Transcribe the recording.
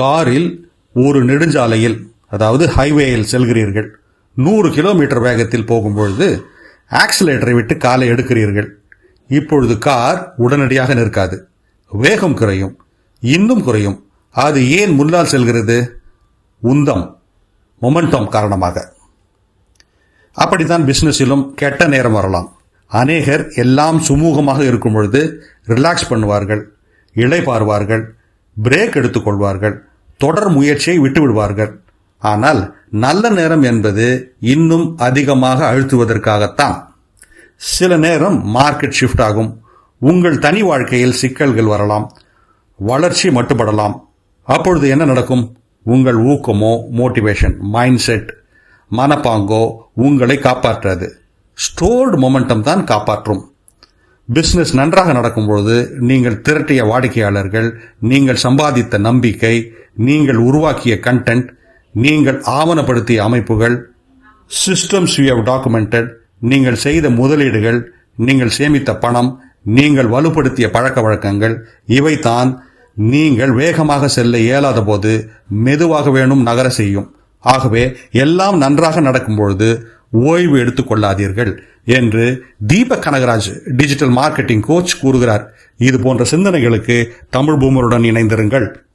காரில் ஒரு நெடுஞ்சாலையில், அதாவது ஹைவேயில் செல்கிறீர்கள். 100 கிலோமீட்டர் வேகத்தில் போகும்பொழுது ஆக்சிலேட்டரை விட்டு காலை எடுக்கிறீர்கள். இப்பொழுது கார் உடனடியாக நிற்காது, வேகம் குறையும், இன்னும் குறையும். அது ஏன் முன்னால் செல்கிறது? உந்தம், மொமெண்டம் காரணமாக. அப்படித்தான் பிசினஸிலும் கெட்ட நேரம் வரலாம். அநேகர் எல்லாம் சுமூகமாக இருக்கும் பொழுது ரிலாக்ஸ் பண்ணுவார்கள், இளைப்பாறுவார்கள், பிரேக் எடுத்துக்கொள்வார்கள், தொடர் முயற்சியை விட்டுவிடுவார்கள். ஆனால் நல்ல நேரம் என்பது இன்னும் அதிகமாக அழுத்துவதற்காகத்தான். சில நேரம் மார்க்கெட் ஷிஃப்ட் ஆகும். உங்கள் தனி வாழ்க்கையில் சிக்கல்கள் வரலாம், வளர்ச்சி மட்டுப்படலாம். அப்பொழுது என்ன நடக்கும்? உங்கள் ஊக்கமோ, மோட்டிவேஷன், மைண்ட் செட், மனப்பாங்கோ உங்களை காப்பாற்றாது. ஸ்டோர்டு மொமெண்டம் தான் காப்பாற்றும். பிசினஸ் நன்றாக நடக்கும்பொழுது நீங்கள் திரட்டிய வாடிக்கையாளர்கள், நீங்கள் சம்பாதித்த நம்பிக்கை, நீங்கள் உருவாக்கிய கண்டென்ட், நீங்கள் ஆவணப்படுத்திய அமைப்புகள், சிஸ்டம்ஸ் யூ ஹேவ் டாக்குமெண்டட், நீங்கள் செய்த முதலீடுகள், நீங்கள் சேமித்த பணம், நீங்கள் வலுப்படுத்திய பழக்க வழக்கங்கள், இவைதான் நீங்கள் வேகமாக செல்ல இயலாத போது மெதுவாக வேணும் நகர செய்யும். ஆகவே எல்லாம் நன்றாக நடக்கும்பொழுது ஓய்வு எடுத்துக் கொள்ளாதீர்கள் என்று Deepak Kanagaraj, digital marketing coach கூறுகிறார். இது போன்ற சிந்தனைகளுக்கு தமிழ் பூமருடன் இணைந்திருங்கள்.